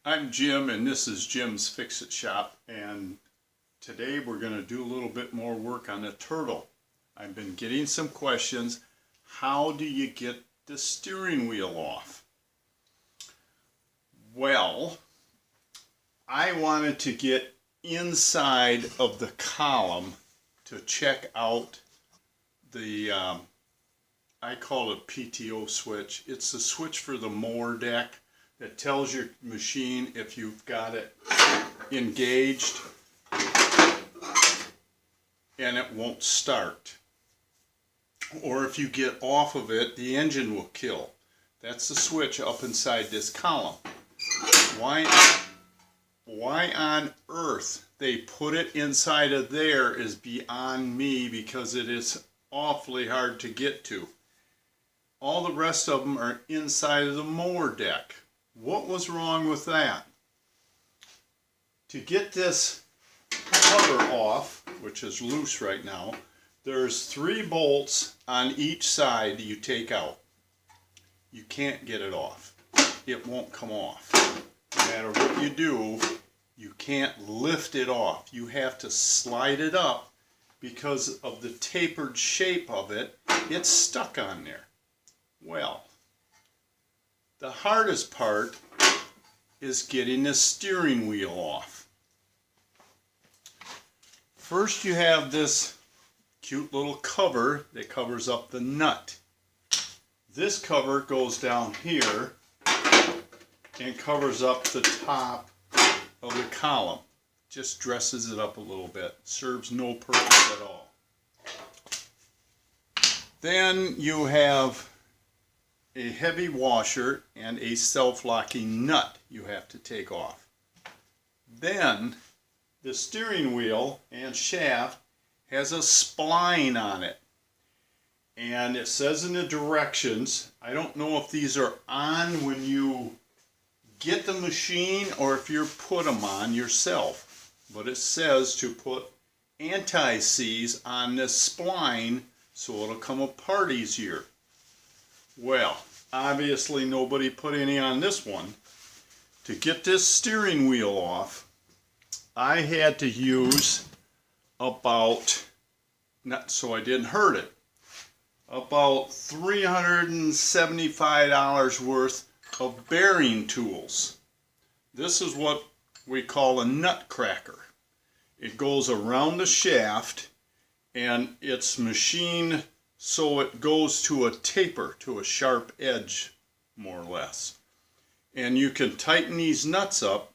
I'm Jim, and this is Jim's Fix-It Shop, and today we're going to do a little bit more work on the turtle. I've been getting some questions. How do you get the steering wheel off? Well, I wanted to get inside of the column to check out the I call it PTO switch. It's the switch for the mower deck that tells your machine if you've got it engaged and it won't start. Or if you get off of it, the engine will kill. That's the switch up inside this column. Why on earth they put it inside of there is beyond me, because it is awfully hard to get to. All the rest of them are inside of the mower deck. What was wrong with that? To get this cover off, which is loose right now, there's 3 bolts on each side you take out. You can't get it off. It won't come off. No matter what you do, you can't lift it off. You have to slide it up because of the tapered shape of it. It's stuck on there. Well, the hardest part is getting the steering wheel off. First, you have this cute little cover that covers up the nut. This cover goes down here and covers up the top of the column. Just dresses it up a little bit. Serves no purpose at all. Then you have a heavy washer and a self-locking nut you have to take off. Then the steering wheel and shaft has a spline on it, and it says in the directions, I don't know if these are on when you get the machine or if you put them on yourself, but it says to put anti-seize on this spline so it'll come apart easier. Well, obviously nobody put any on this one. To get this steering wheel off, I had to use about, not so I didn't hurt it, about $375 worth of bearing tools. This is what we call a nut cracker. It goes around the shaft and it's machined so it goes to a taper, to a sharp edge, more or less. And you can tighten these nuts up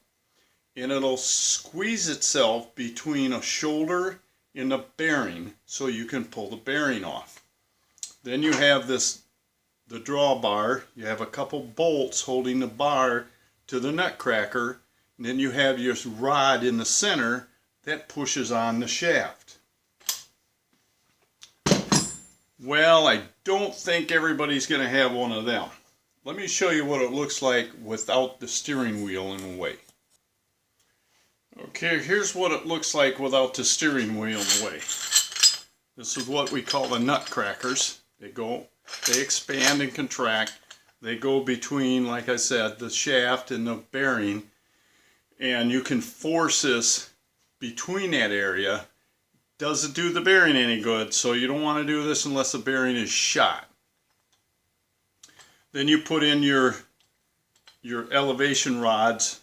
and it'll squeeze itself between a shoulder and a bearing so you can pull the bearing off. Then you have the drawbar. You have a couple bolts holding the bar to the nut cracker, and then you have your rod in the center that pushes on the shaft. Well, I don't think everybody's going to have one of them. Let me show you what it looks like without the steering wheel in the way. Okay, here's what it looks like without the steering wheel in the way. This is what we call the nut crackers. They expand and contract. They go between, like I said, the shaft and the bearing, and you can force this between that area. Doesn't do the bearing any good, so you don't want to do this unless the bearing is shot. Then you put in your elevation rods.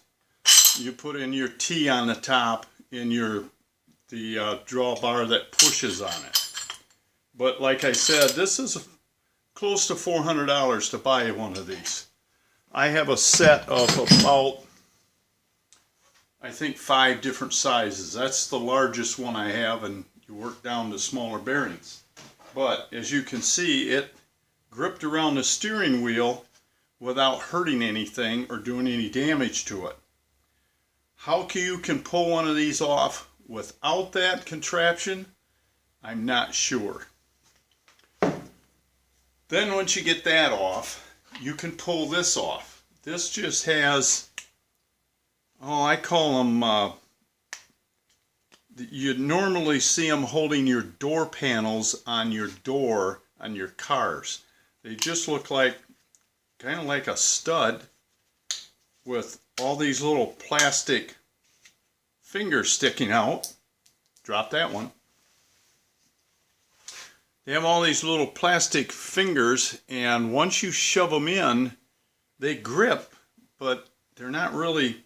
You put in your T on the top in the drawbar that pushes on it. But like I said, this is close to $400 to buy one of these. I have a set of about, I think, 5 different sizes. That's the largest one I have, and you work down to smaller bearings. But as you can see, it gripped around the steering wheel without hurting anything or doing any damage to it. How you can pull one of these off without that contraption, I'm not sure. Then once you get that off, you can pull this off. This just has, I call them, you'd normally see them holding your door panels on your door on your cars. They just look like, kind of like a stud with all these little plastic fingers sticking out. Drop that one. They have all these little plastic fingers, and once you shove them in, they grip, but they're not really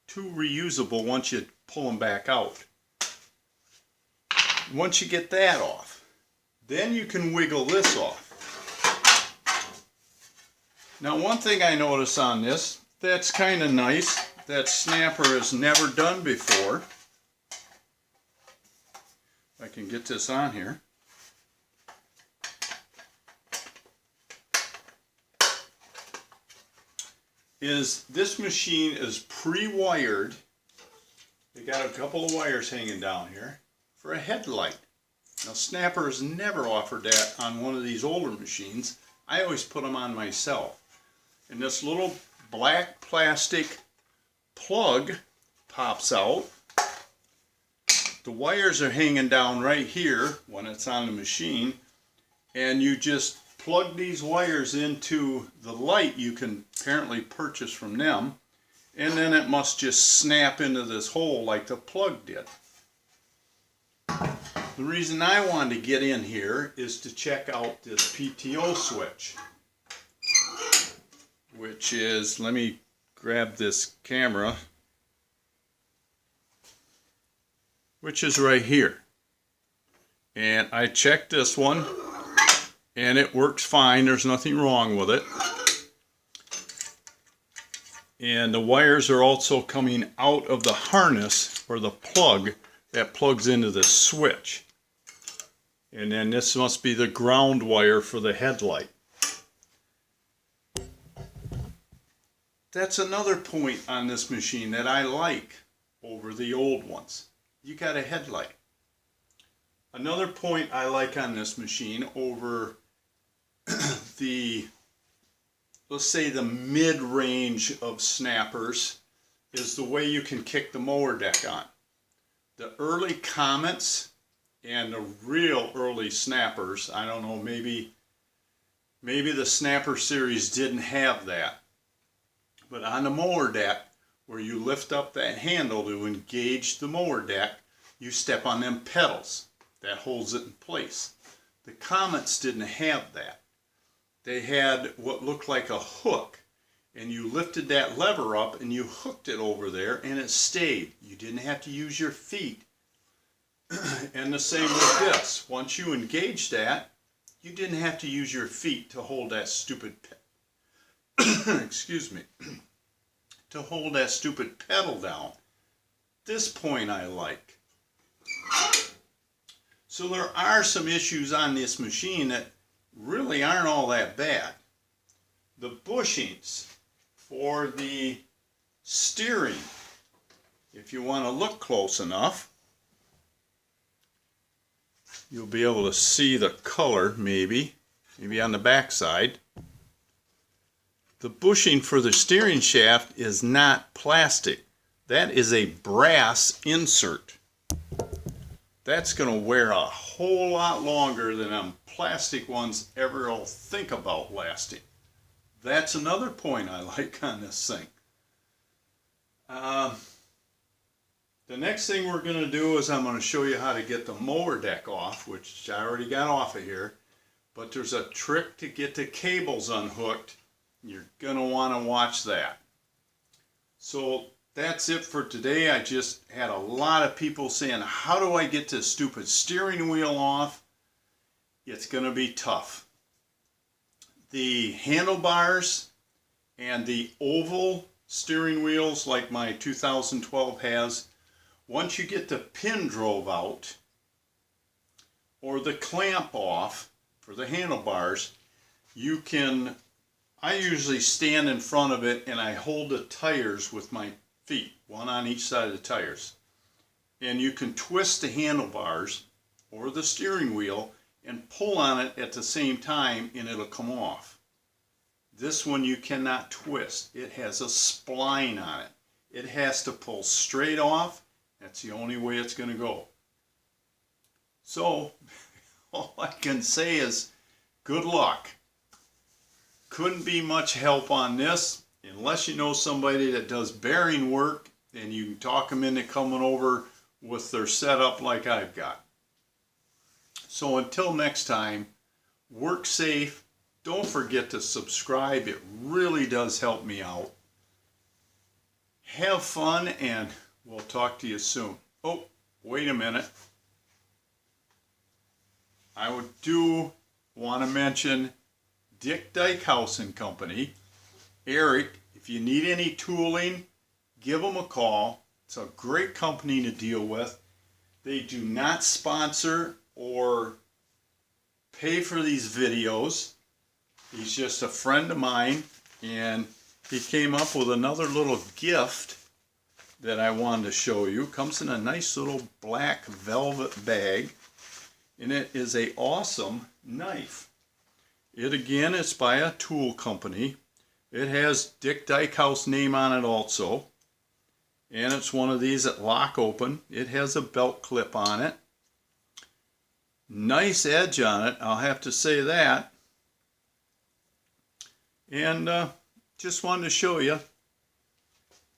too reusable once you pull them back out. Once you get that off, then you can wiggle this off. Now, one thing I notice on this that's kind of nice, that snapper has never done before. If I can get this on here. Is this machine is pre-wired. They got a couple of wires hanging down here for a headlight. Now, Snapper has never offered that on one of these older machines. I always put them on myself. And this little black plastic plug pops out. The wires are hanging down right here when it's on the machine, and you just plug these wires into the light you can apparently purchase from them, and then it must just snap into this hole like the plug did. The reason I wanted to get in here is to check out this PTO switch, which is, let me grab this camera, which is right here. And I checked this one, and it works fine. There's nothing wrong with it. And the wires are also coming out of the harness, or the plug that plugs into the switch. And then this must be the ground wire for the headlight. That's another point on this machine that I like over the old ones. You got a headlight. Another point I like on this machine over the, let's say, the mid-range of snappers is the way you can kick the mower deck on. The early Comets and the real early snappers, I don't know, maybe the snapper series didn't have that. But on the mower deck, where you lift up that handle to engage the mower deck, you step on them pedals. That holds it in place. The Comets didn't have that. They had what looked like a hook, and you lifted that lever up and you hooked it over there and it stayed. You didn't have to use your feet. And the same with this. Once you engaged that, you didn't have to use your feet to hold that stupid excuse me, to hold that stupid pedal down. This point I like. So there are some issues on this machine that really aren't all that bad. The bushings for the steering, if you want to look close enough, you'll be able to see the color maybe on the back side. The bushing for the steering shaft is not plastic. That is a brass insert. That's going to wear a whole lot longer than them plastic ones ever will think about lasting. That's another point I like on this thing. The next thing we're going to do is I'm going to show you how to get the mower deck off, which I already got off of here. But there's a trick to get the cables unhooked. You're going to want to watch that. So that's it for today. I just had a lot of people saying, how do I get this stupid steering wheel off? It's going to be tough. The handlebars and the oval steering wheels like my 2012 has, once you get the pin drove out or the clamp off for the handlebars, you can, I usually stand in front of it and I hold the tires with my feet, one on each side of the tires. And you can twist the handlebars or the steering wheel and pull on it at the same time and it'll come off. This one you cannot twist. It has a spline on it. It has to pull straight off. That's the only way it's going to go. So, all I can say is good luck. Couldn't be much help on this. unless you know somebody that does bearing work, and you can talk them into coming over with their setup like I've got. So until next time, work safe. Don't forget to subscribe. It really does help me out. Have fun, and we'll talk to you soon. Oh, wait a minute. I do want to mention Dick Dyke House and Company. Eric, if you need any tooling, give them a call. It's a great company to deal with. They do not sponsor or pay for these videos. He's just a friend of mine, and he came up with another little gift that I wanted to show you. Comes in a nice little black velvet bag, and it is an awesome knife. It again is by a tool company. It has Dick Dyke House name on it also. And it's one of these that lock open. It has a belt clip on it. Nice edge on it, I'll have to say that. And just wanted to show you.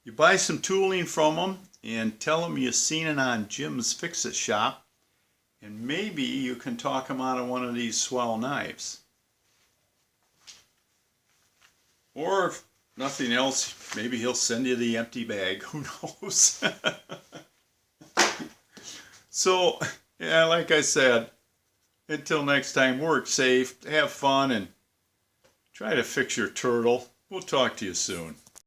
You buy some tooling from them and tell them you've seen it on Jim's Fix-It Shop. And maybe you can talk them out of one of these swell knives. Or if nothing else, maybe he'll send you the empty bag. Who knows? So, yeah, like I said, until next time, work safe, have fun, and try to fix your turtle. We'll talk to you soon.